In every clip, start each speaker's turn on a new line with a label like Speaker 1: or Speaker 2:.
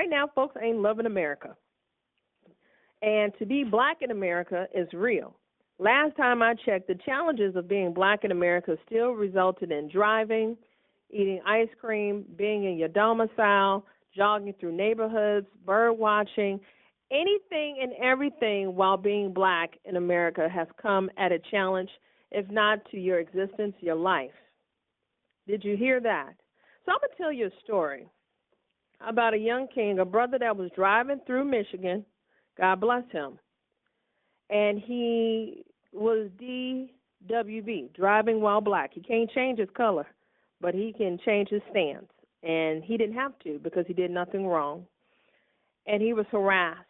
Speaker 1: now folks ain't loving America. And to be black in America is real. Last time I checked, the challenges of being black in America still resulted in driving, eating ice cream, being in your domicile, jogging through neighborhoods, bird watching. Anything and everything while being black in America has come at a challenge, if not to your existence, your life. Did you hear that? So I'm going to tell you a story about a young king, a brother that was driving through Michigan. God bless him. And he was DWB, driving while black. He can't change his color, but he can change his stance. And he didn't have to because he did nothing wrong. And he was harassed,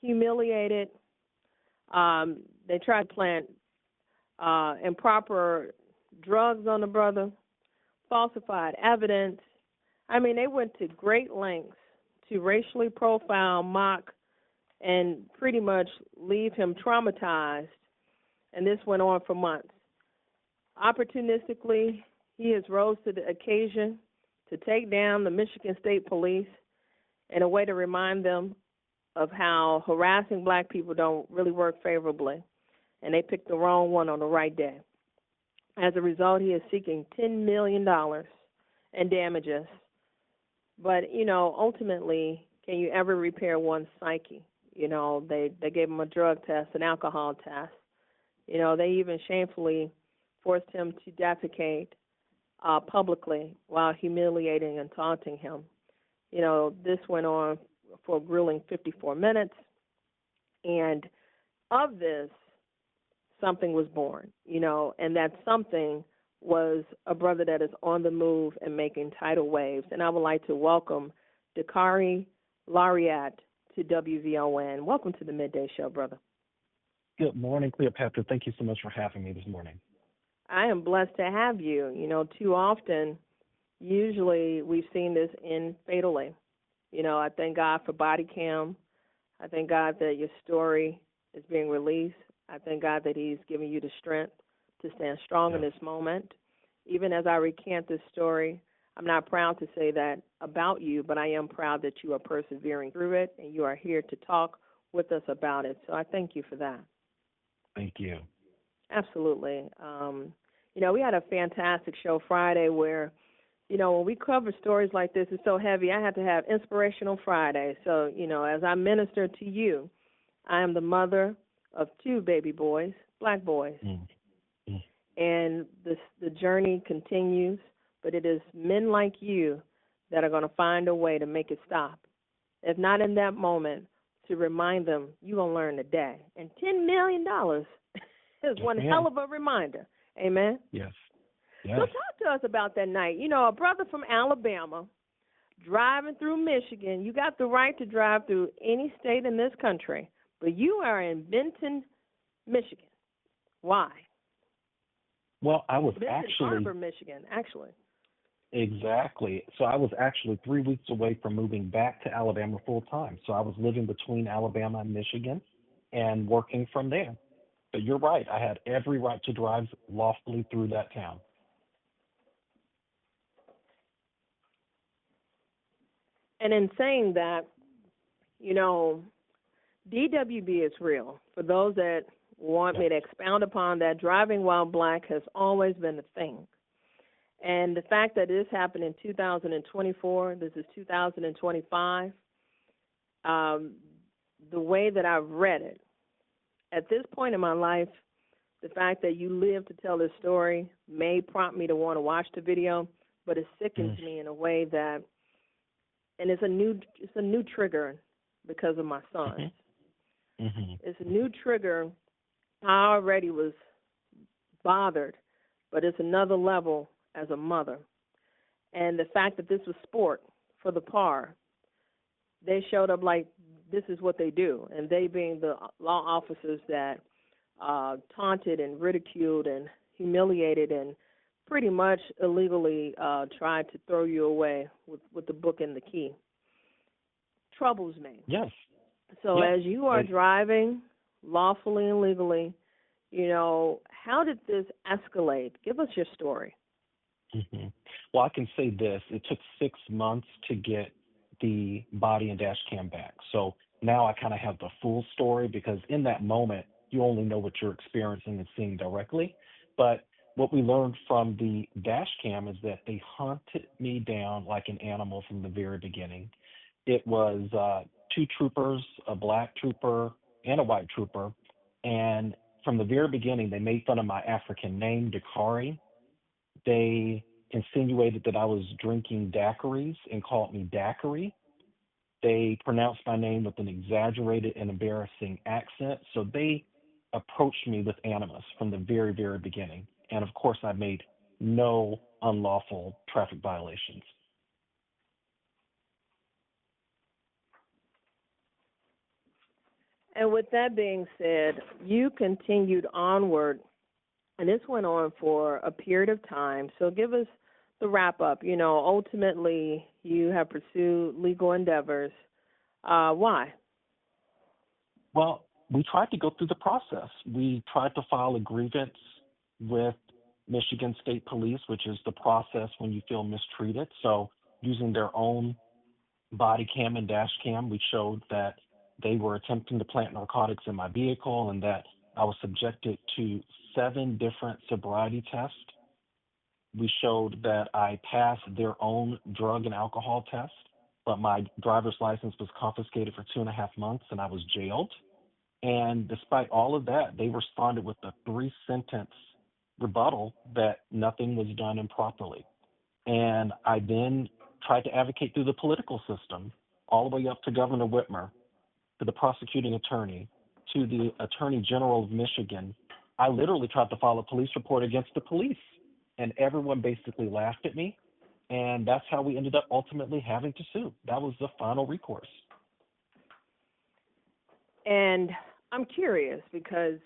Speaker 1: humiliated. They tried to plant improper drugs on the brother, falsified evidence. I mean, they went to great lengths to racially profile, mock, and pretty much leave him traumatized. And this went on for months. Opportunistically, he has rose to the occasion to take down the Michigan State Police in a way to remind them of how harassing black people don't really work favorably. And they picked the wrong one on the right day. As a result, he is seeking $10 million in damages. But, ultimately, can you ever repair one's psyche? They gave him a drug test, an alcohol test. They even shamefully forced him to defecate publicly while humiliating and taunting him. This went on for a grueling 54 minutes. And of this, something was born, and that something was a brother that is on the move and making tidal waves. And I would like to welcome Dakarai Larriett to WVON. Welcome to the Midday Show, brother.
Speaker 2: Good morning, Cleopatra. Thank you so much for having me this morning.
Speaker 1: I am blessed to have you. Too often, usually we've seen this end fatally. I thank God for body cam. I thank God that your story is being released. I thank God that he's giving you the strength to stand strong in this moment. Even as I recant this story, I'm not proud to say that about you, but I am proud that you are persevering through it and you are here to talk with us about it. So I thank you for that.
Speaker 2: Thank you.
Speaker 1: Absolutely. We had a fantastic show Friday where, when we cover stories like this, it's so heavy, I have to have Inspirational Friday. So, as I minister to you, I am the mother of 2 baby boys, black boys. And the journey continues, but it is men like you that are going to find a way to make it stop. If not in that moment, to remind them, you're going to learn today. And $10 million is one hell of a reminder. Amen?
Speaker 2: Yes.
Speaker 1: So talk to us about that night. A brother from Alabama driving through Michigan. You got the right to drive through any state in this country, but you are in Benton, Michigan. Why?
Speaker 2: Well, I was
Speaker 1: Benton Harbor, Michigan, actually.
Speaker 2: Exactly. So I was actually 3 weeks away from moving back to Alabama full time. So I was living between Alabama and Michigan and working from there. But you're right. I had every right to drive lawfully through that town.
Speaker 1: And in saying that, DWB is real. For those that want me to expound upon that, driving while black has always been a thing. And the fact that this happened in 2024, this is 2025, the way that I've read it, at this point in my life, the fact that you live to tell this story may prompt me to want to watch the video, but it sickens me in a way that, and it's a new trigger because of my son. It's a new trigger. I already was bothered, but it's another level as a mother. And the fact that this was sport for the par, they showed up like this is what they do, and they being the law officers that taunted and ridiculed and humiliated and pretty much illegally tried to throw you away with the book and the key. Troubles me.
Speaker 2: Yes.
Speaker 1: So as you are driving lawfully and legally, how did this escalate? Give us your story.
Speaker 2: Well, I can say this. It took 6 months to get the body and dash cam back. So now I kind of have the full story because in that moment, you only know what you're experiencing and seeing directly. But what we learned from the dash cam is that they hunted me down like an animal from the very beginning. It was two troopers, a black trooper and a white trooper. And from the very beginning, they made fun of my African name, Dakarai. They insinuated that I was drinking daiquiris and called me Dakarai. They pronounced my name with an exaggerated and embarrassing accent. So they approached me with animus from the very, very beginning. And of course, I made no unlawful traffic violations.
Speaker 1: And with that being said, you continued onward, and this went on for a period of time. So give us the wrap up. You know, ultimately, you have pursued legal endeavors. Why?
Speaker 2: Well, we tried to go through the process. We tried to file a grievance with Michigan State Police, which is the process when you feel mistreated. So using their own body cam and dash cam, we showed that they were attempting to plant narcotics in my vehicle and that I was subjected to 7 different sobriety tests. We showed that I passed their own drug and alcohol test, but my driver's license was confiscated for 2.5 months and I was jailed. And despite all of that, they responded with a 3-sentence rebuttal that nothing was done improperly. And I then tried to advocate through the political system, all the way up to Governor Whitmer, to the prosecuting attorney, to the Attorney General of Michigan. I literally tried to file a police report against the police, and everyone basically laughed at me. And that's how we ended up ultimately having to sue. That was the final recourse.
Speaker 1: And I'm curious because,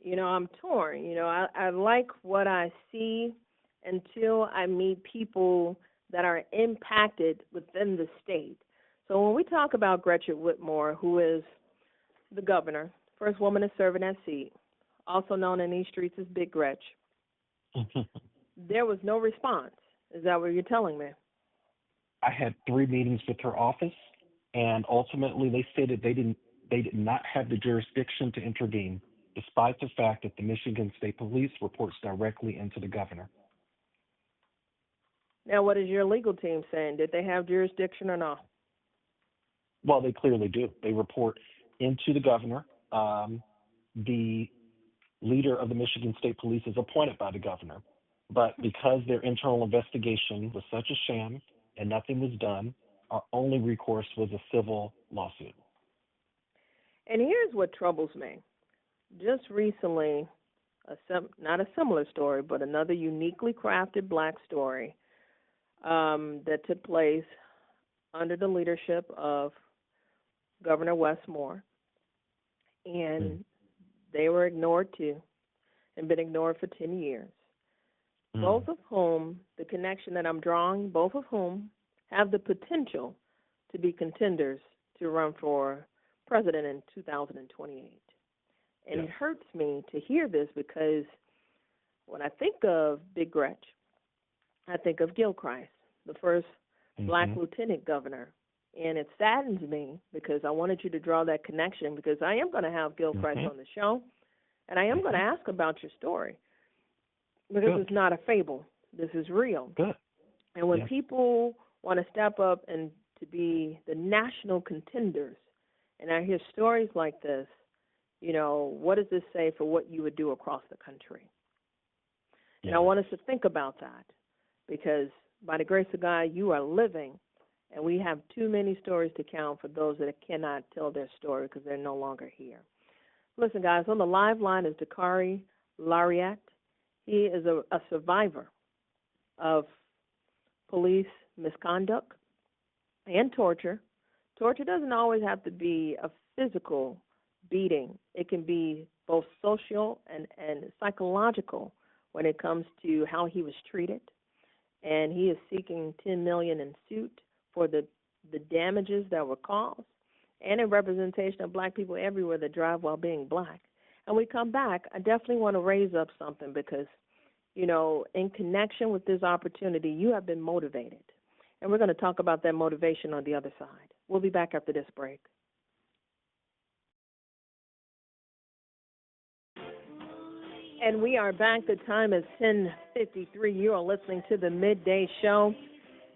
Speaker 1: you know, I'm torn. You know, I like what I see until I meet people that are impacted within the state. So when we talk about Gretchen Whitmer, who is the governor, first woman to serve in that seat, also known in these streets as Big Gretch, there was no response. Is that what you're telling me?
Speaker 2: I had 3 meetings with her office, and ultimately they stated they did not have the jurisdiction to intervene, despite the fact that the Michigan State Police reports directly into the governor.
Speaker 1: Now, what is your legal team saying? Did they have jurisdiction or not?
Speaker 2: Well, they clearly do. They report into the governor. The leader of the Michigan State Police is appointed by the governor. But because their internal investigation was such a sham and nothing was done, our only recourse was a civil lawsuit.
Speaker 1: And here's what troubles me. Just recently, not a similar story, but another uniquely crafted black story that took place under the leadership of Governor Wes Moore. And they were ignored too, and been ignored for 10 years. Both of whom, the connection that I'm drawing, both of whom have the potential to be contenders to run for president in 2028. And it hurts me to hear this because when I think of Big Gretch, I think of Gilchrist, the first black lieutenant governor. And it saddens me because I wanted you to draw that connection because I am going to have Gilchrist on the show, and I am going to ask about your story because it's not a fable. This is real. And when people want to step up and to be the national contenders, and I hear stories like this, you know, what does this say for what you would do across the country? And I want us to think about that because by the grace of God, you are living. And we have too many stories to count for those that cannot tell their story because they're no longer here. Listen, guys, on the live line is Dakarai Larriett. He is a survivor of police misconduct and torture. Torture doesn't always have to be a physical beating. It can be both social and psychological when it comes to how he was treated. And he is seeking $10 million in suit for the damages that were caused and a representation of black people everywhere that drive while being black. And we come back, I definitely want to raise up something because, you know, in connection with this opportunity, you have been motivated. and we're going to talk about that motivation on the other side. We'll be back after this break. And we are back. The time is 10:53. You are listening to the Midday Show,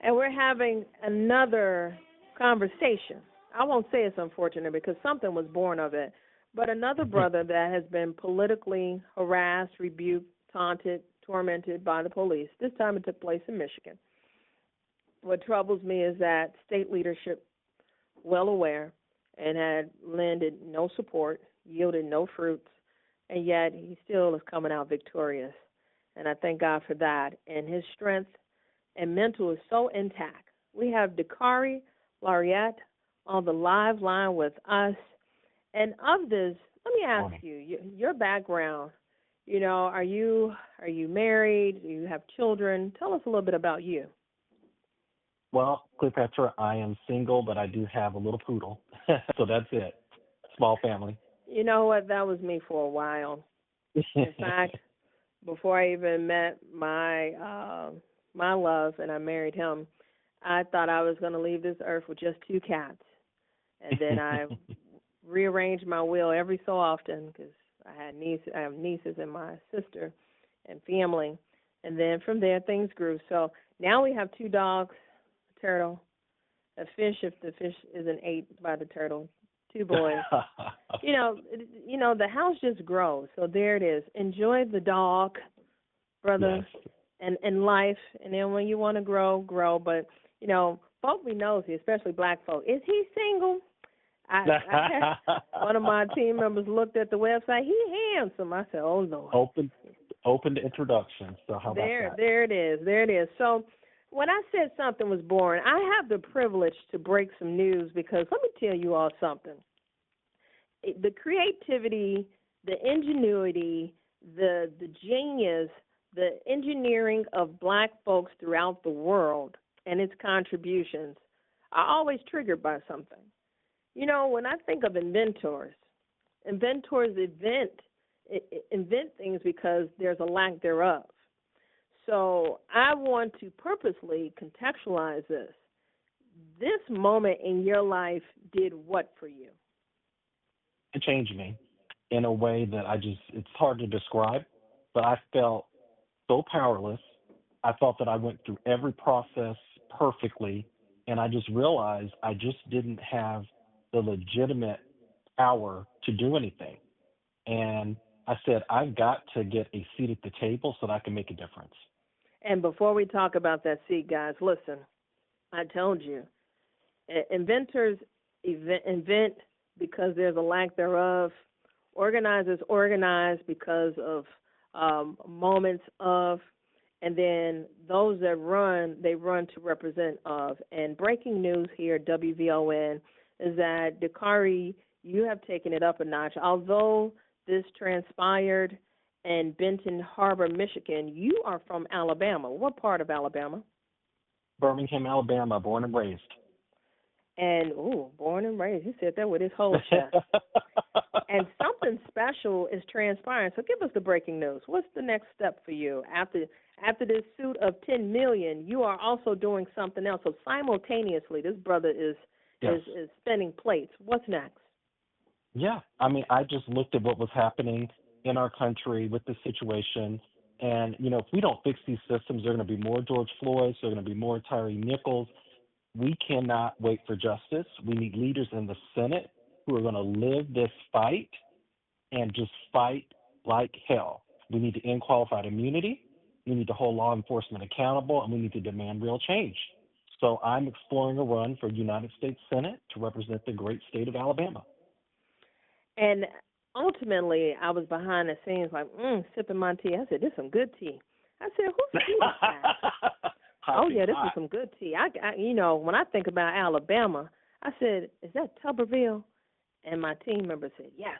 Speaker 1: and we're having another conversation. I won't say it's unfortunate because something was born of it, but another brother that has been politically harassed, rebuked, taunted, tormented by the police. This time it took place in Michigan. What troubles me is that state leadership, well aware, and had lended no support, yielded no fruits, and yet he still is coming out victorious. And I thank God for that. And his strength and mental is so intact. We have Dakarai Larriett on the live line with us. And of this, let me ask you, your background, you know, are you married? Do you have children? Tell us a little bit about you.
Speaker 2: Well, Cleopatra, I am single, but I do have a little poodle. So that's it. Small family.
Speaker 1: You know what? That was me for a while. In fact, before I even met my love and I married him, I thought I was going to leave this earth with just 2 cats. And then I rearranged my will every so often because I have nieces and my sister and family. And then from there, things grew. So now we have 2 dogs, a turtle, a fish if the fish isn't ate by the turtle, 2 boys. you know, the house just grows. So there it is. Enjoy the dog, brother, yes. and life. And then when you want to grow. But, you know, folk be nosy, especially black folk. Is he single? I one of my team members looked at the website. He handsome. I said, oh, Lord.
Speaker 2: Open to introductions. So how about that?
Speaker 1: There it is. So when I said something was born, I have the privilege to break some news because let me tell you all something. The creativity, the ingenuity, the genius, the engineering of black folks throughout the world and its contributions are always triggered by something. You know, when I think of inventors invent things because there's a lack thereof. So I want to purposely contextualize this. This moment in your life did what for you?
Speaker 2: It changed me in a way that it's hard to describe, but I felt so powerless. I thought that I went through every process perfectly, and I just realized I just didn't have the legitimate power to do anything. And I said, I've got to get a seat at the table so that I can make a difference.
Speaker 1: And before we talk about that seat, guys, listen, I told you, inventors invent because there's a lack thereof. Organizers organize because of moments of, and then those that run, they run to represent of. And breaking news here at WVON is that, Dakarai, you have taken it up a notch. Although this transpired in Benton Harbor, Michigan, you are from Alabama. What part of Alabama?
Speaker 2: Birmingham, Alabama, born and raised.
Speaker 1: And, born and raised. He said that with his whole chest. And something special is transpiring. So give us the breaking news. What's the next step for you? After this suit of $10 million, you are also doing something else. So simultaneously, this brother is spinning plates. What's next?
Speaker 2: Yeah. I mean, I just looked at what was happening in our country with the situation. And, you know, if we don't fix these systems, there are going to be more George Floyds, there are going to be more Tyree Nichols. We cannot wait for justice. We need leaders in the Senate who are going to live this fight and just fight like hell. We need to end qualified immunity. We need to hold law enforcement accountable, and we need to demand real change. So I'm exploring a run for United States Senate to represent the great state of Alabama. And
Speaker 1: ultimately, I was behind the scenes like, sipping my tea. I said, this is some good tea. I said, who's tea is that? Oh, yeah, this is some good tea. I, you know, when I think about Alabama, I said, is that Tuberville? And my team member said, yes.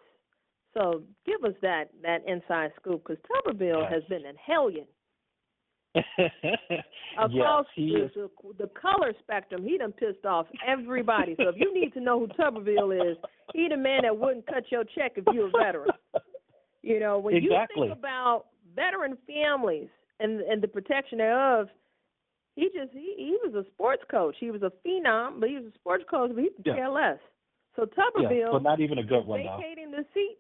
Speaker 1: So give us that inside scoop, because Tuberville has been a hellion. Across the color spectrum, he done pissed off everybody. So if you need to know who Tuberville is, he the man that wouldn't cut your check if you're a veteran. You know, when you think about veteran families and the protection thereof, He was a sports coach. He was a phenom, but he was a sports coach, but he could care less. So
Speaker 2: Yeah,
Speaker 1: Tuberville
Speaker 2: but not even a good one, though.
Speaker 1: vacating the seat.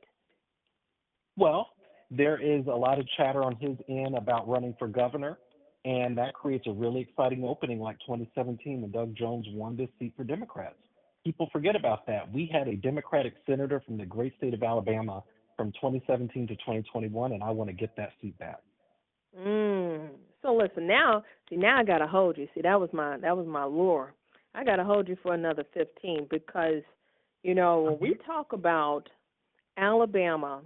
Speaker 2: Well, there is a lot of chatter on his end about running for governor, and that creates a really exciting opening like 2017 when Doug Jones won this seat for Democrats. People forget about that. We had a Democratic senator from the great state of Alabama from 2017 to 2021, and I want to get that seat back.
Speaker 1: So listen, now I gotta hold you. See, that was my lure. I gotta hold you for another 15 because, when we talk about Alabama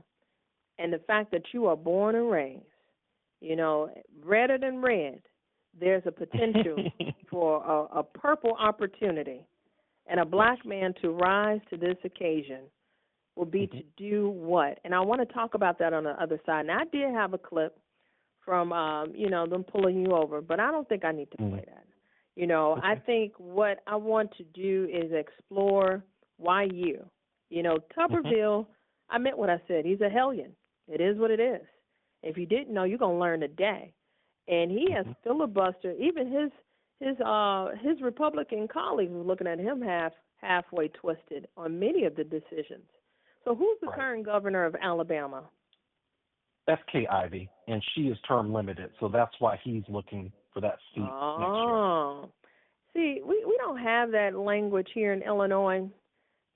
Speaker 1: and the fact that you are born and raised, redder than red, there's a potential for a purple opportunity, and a black man to rise to this occasion will be to do what? And I want to talk about that on the other side. Now, I did have a clip from, them pulling you over, but I don't think I need to play that. I think what I want to do is explore why you. Tuberville, I meant what I said. He's a hellion. It is what it is. If you didn't know, you're going to learn today. And he has filibustered. Even his Republican colleagues were looking at him halfway twisted on many of the decisions. So who's the current governor of Alabama?
Speaker 2: That's Kay Ivey, and she is term limited, so that's why he's looking for that seat next year.
Speaker 1: See, we don't have that language here in Illinois.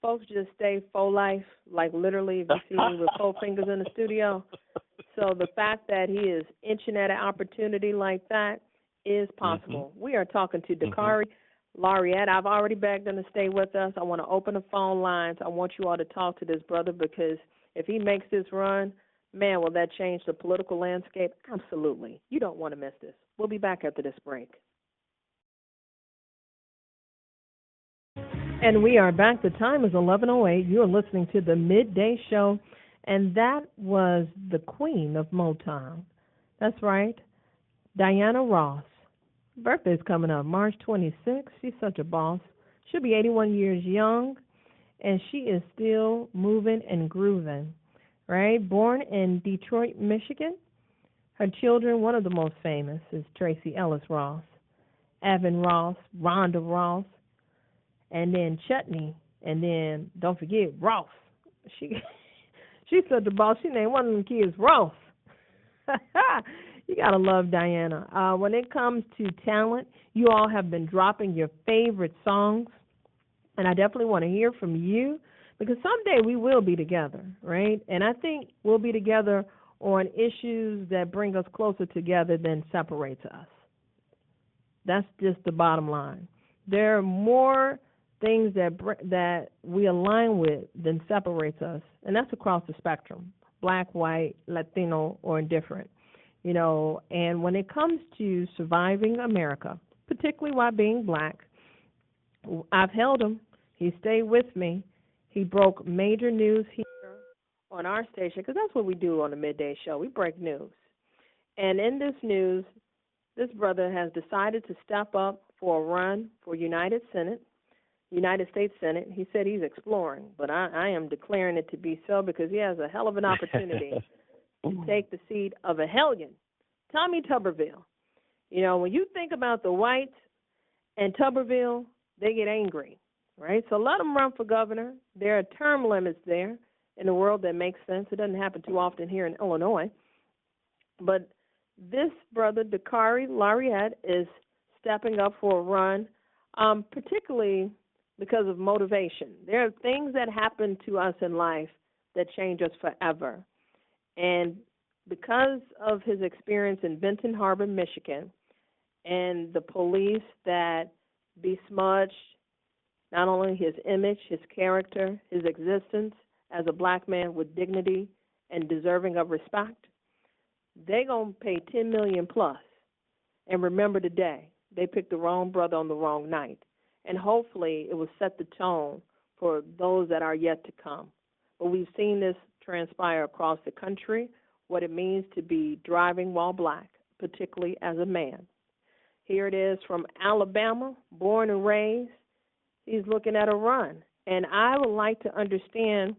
Speaker 1: Folks just stay faux life, like literally if you see me with 4 fingers in the studio. So the fact that he is inching at an opportunity like that is possible. We are talking to Dakarai Larriett. I've already begged him to stay with us. I want to open the phone lines. I want you all to talk to this brother because if he makes this run, man, will that change the political landscape? Absolutely. You don't want to miss this. We'll be back after this break. And we are back. The time is 11:08. You are listening to the Midday Show, and that was the queen of Motown. That's right, Diana Ross. Birthday's coming up, March 26th. She's such a boss. She'll be 81 years young, and she is still moving and grooving, right? Born in Detroit, Michigan. Her children, one of the most famous, is Tracy Ellis Ross, Evan Ross, Rhonda Ross, and then Chutney, and then don't forget Ross. She's such a boss. She named one of them kids Ross. You gotta love Diana. When it comes to talent, you all have been dropping your favorite songs, and I definitely want to hear from you because someday we will be together, right? And I think we'll be together on issues that bring us closer together than separates us. That's just the bottom line. There are more things that we align with than separates us, and that's across the spectrum, black, white, Latino, or indifferent. And when it comes to surviving America, particularly while being black, I've held him. He stayed with me. He broke major news here on our station because that's what we do on the Midday Show. We break news. And in this news, this brother has decided to step up for a run for United States Senate. He said he's exploring, but I am declaring it to be so because he has a hell of an opportunity to take the seat of a hellion, Tommy Tuberville. When you think about the whites and Tuberville, they get angry, right? So let them run for governor. There are term limits there in the world that makes sense. It doesn't happen too often here in Illinois. But this brother, Dakarai Larriett, is stepping up for a run, particularly because of motivation. There are things that happen to us in life that change us forever. And because of his experience in Benton Harbor, Michigan, and the police that besmudged not only his image, his character, his existence as a black man with dignity and deserving of respect, they're going to pay $10 million plus. And remember today, they picked the wrong brother on the wrong night. And hopefully it will set the tone for those that are yet to come. But we've seen this transpire across the country, what it means to be driving while black, particularly as a man. Here it is from Alabama, born and raised. He's looking at a run. And I would like to understand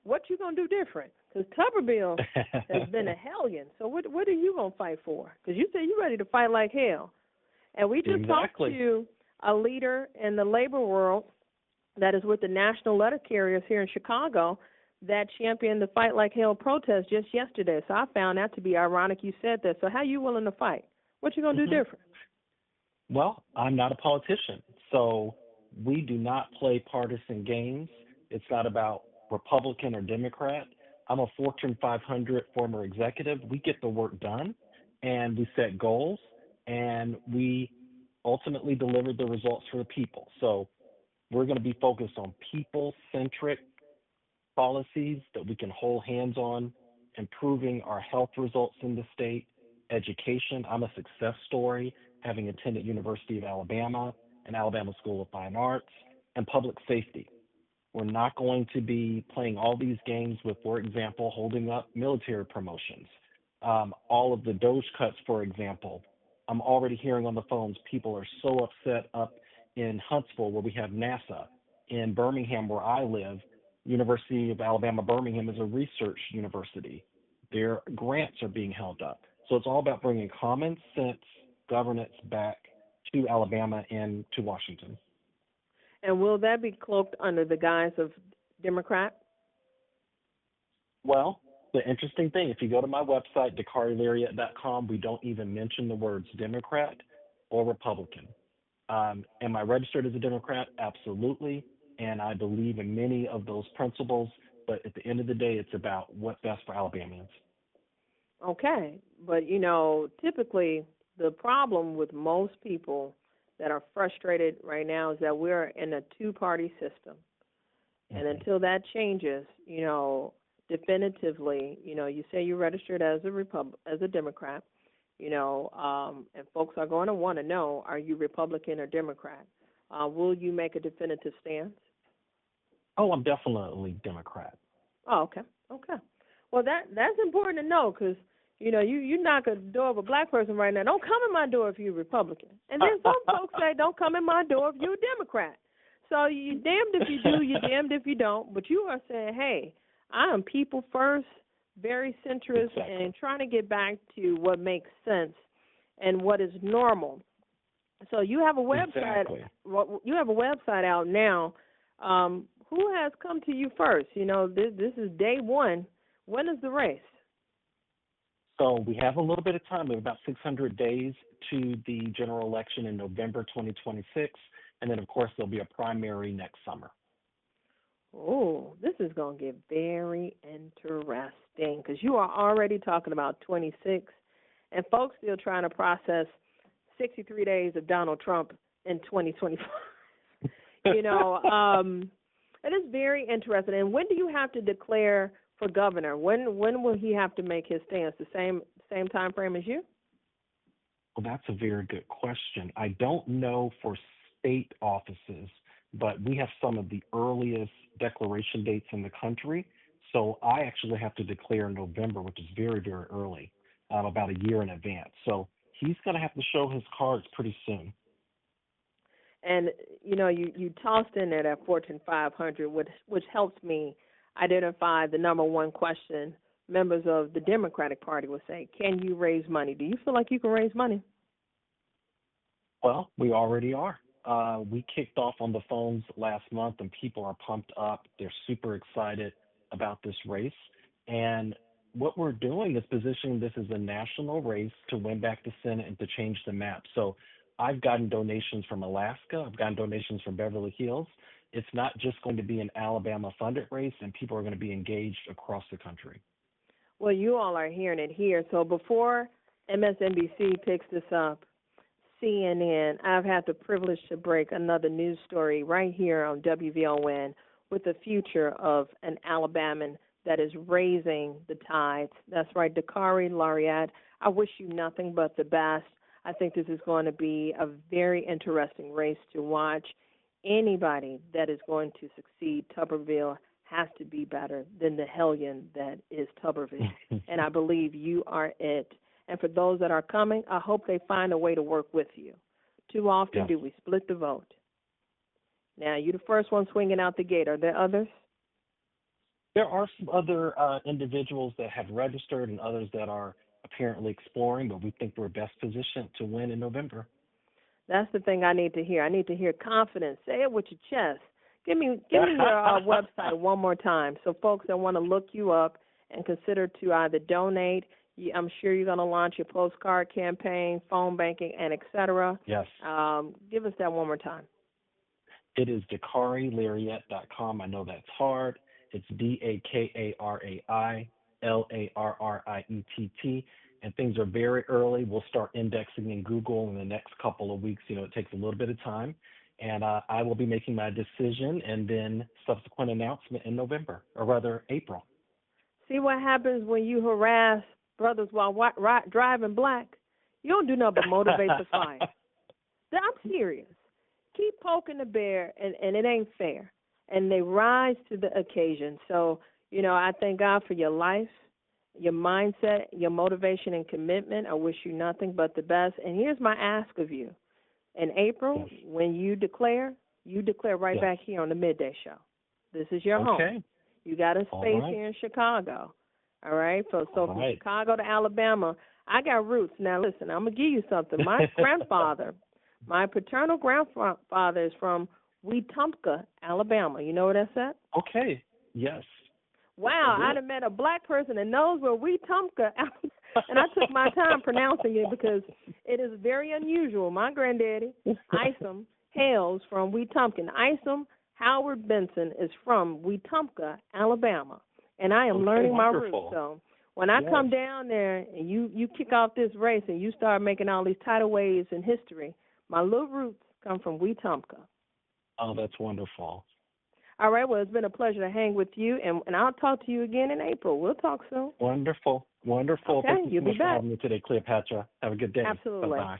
Speaker 1: what you're going to do different. Because Tuberville has been a hellion. So what are you going to fight for? Because you say you're ready to fight like hell. And we just talked
Speaker 2: Exactly.
Speaker 1: to a leader in the labor world that is with the national letter carriers here in Chicago that championed the Fight Like Hell protest just yesterday. So I found that to be ironic you said that. So how you willing to fight? What you going to do
Speaker 2: hmm
Speaker 1: different?
Speaker 2: Well, I'm not a politician, so we do not play partisan games. It's not about Republican or Democrat. I'm a Fortune 500 former executive. We get the work done, and we set goals, and we ultimately deliver the results for the people. So we're going to be focused on people-centric policies that we can hold hands on, improving our health results in the state, education. I'm a success story, having attended University of Alabama and Alabama School of Fine Arts, and public safety. We're not going to be playing all these games with, for example, holding up military promotions. All of the Doge cuts, for example. I'm already hearing on the phones people are so upset up in Huntsville, where we have NASA, in Birmingham, where I live. University of Alabama Birmingham is a research university. Their grants are being held up. So it's all about bringing common sense governance back to Alabama and to Washington.
Speaker 1: And will that be cloaked under the guise of Democrat?
Speaker 2: Well, the interesting thing, if you go to my website, DakariLarriett.com, we don't even mention the words Democrat or Republican. Am I registered as a Democrat? Absolutely. And I believe in many of those principles. But at the end of the day, it's about what's best for Alabamians.
Speaker 1: Okay. But, typically the problem with most people that are frustrated right now is that we're in a two-party system. And
Speaker 2: hmm
Speaker 1: until that changes, definitively, you say you're registered as as a Democrat, and folks are going to want to know, are you Republican or Democrat? Will you make a definitive stance?
Speaker 2: Oh, I'm definitely Democrat.
Speaker 1: Oh, okay, okay. Well, that's important to know because you knock a door of a black person right now. Don't come in my door if you're Republican. And then some folks say, don't come in my door if you're a Democrat. So you damned if you do, you damned if you don't. But you are saying, hey, I am people first, very centrist,
Speaker 2: Exactly.
Speaker 1: and trying to get back to what makes sense and what is normal. So you have a website.
Speaker 2: Exactly.
Speaker 1: You have a website out now. Who has come to you first? This is day one. When is the race?
Speaker 2: So we have a little bit of time. We have about 600 days to the general election in November 2026. And then, of course, there'll be a primary next summer.
Speaker 1: Oh, this is going to get very interesting because you are already talking about 26, and folks still trying to process 63 days of Donald Trump in 2025. It is very interesting. And when do you have to declare for governor? When will he have to make his stance? The same time frame as you?
Speaker 2: Well, that's a very good question. I don't know for state offices, but we have some of the earliest declaration dates in the country. So I actually have to declare in November, which is very, very early, about a year in advance. So he's going to have to show his cards pretty soon.
Speaker 1: And you tossed in there that Fortune 500, which helps me identify the number one question members of the Democratic Party would say: can you raise money? Do you feel like you can raise money?
Speaker 2: Well, we already are. We kicked off on the phones last month, and people are pumped up. They're super excited about this race. And what we're doing is positioning this as a national race to win back the Senate and to change the map. So I've gotten donations from Alaska. I've gotten donations from Beverly Hills. It's not just going to be an Alabama-funded race, and people are going to be engaged across the country.
Speaker 1: Well, you all are hearing it here. So before MSNBC picks this up, CNN, I've had the privilege to break another news story right here on WVON with the future of an Alabaman that is raising the tides. That's right, Dakarai Larriett. I wish you nothing but the best. I think this is going to be a very interesting race to watch. Anybody that is going to succeed, Tuberville has to be better than the hellion that is Tuberville. And I believe you are it. And for those that are coming, I hope they find a way to work with you. Too often
Speaker 2: Yes.
Speaker 1: do we split the vote. Now, you're the first one swinging out the gate. Are there others?
Speaker 2: There are some other individuals that have registered and others that are apparently exploring, but we think we're best positioned to win in November.
Speaker 1: That's the thing I need to hear. I need to hear confidence. Say it with your chest. Give me your website one more time so folks that want to look you up and consider to either donate. I'm sure you're going to launch your postcard campaign, phone banking, and et cetera.
Speaker 2: Yes.
Speaker 1: Give us that one more time.
Speaker 2: It is DakaraiLarriett.com. I know that's hard. It's DakaraiLarriett, and things are very early. We'll start indexing in Google in the next couple of weeks. It takes a little bit of time, and I will be making my decision and then subsequent announcement in November, or rather April.
Speaker 1: See what happens when you harass brothers while driving black? You don't do nothing but motivate the fire. I'm serious. Keep poking the bear, and it ain't fair. And they rise to the occasion. So, I thank God for your life, your mindset, your motivation and commitment. I wish you nothing but the best. And here's my ask of you. In April,
Speaker 2: Yes.
Speaker 1: when you declare right
Speaker 2: Yes.
Speaker 1: back here on the Midday Show. This is your home. You got a space here in Chicago. All right? So from Chicago to Alabama, I got roots. Now, listen, I'm going to give you something. My grandfather, my paternal grandfather is from Wetumpka, Alabama. You know where that's at?
Speaker 2: Okay. Yes.
Speaker 1: Wow, I'd have met a black person that knows where Wetumpka, and I took my time pronouncing it because it is very unusual. My granddaddy, Isom, hails from Wetumpka. Isom Howard Benson is from Wetumpka, Alabama, and I am learning my roots. So when I come down there and you kick off this race and you start making all these tidal waves in history, my little roots come from Wetumpka.
Speaker 2: Oh, that's wonderful.
Speaker 1: All right, well, it's been a pleasure to hang with you, and I'll talk to you again in April. We'll talk soon.
Speaker 2: Wonderful.
Speaker 1: Okay,
Speaker 2: Thank you so much
Speaker 1: for
Speaker 2: having me today, Cleopatra. Have a good day.
Speaker 1: Absolutely.
Speaker 2: Bye-bye.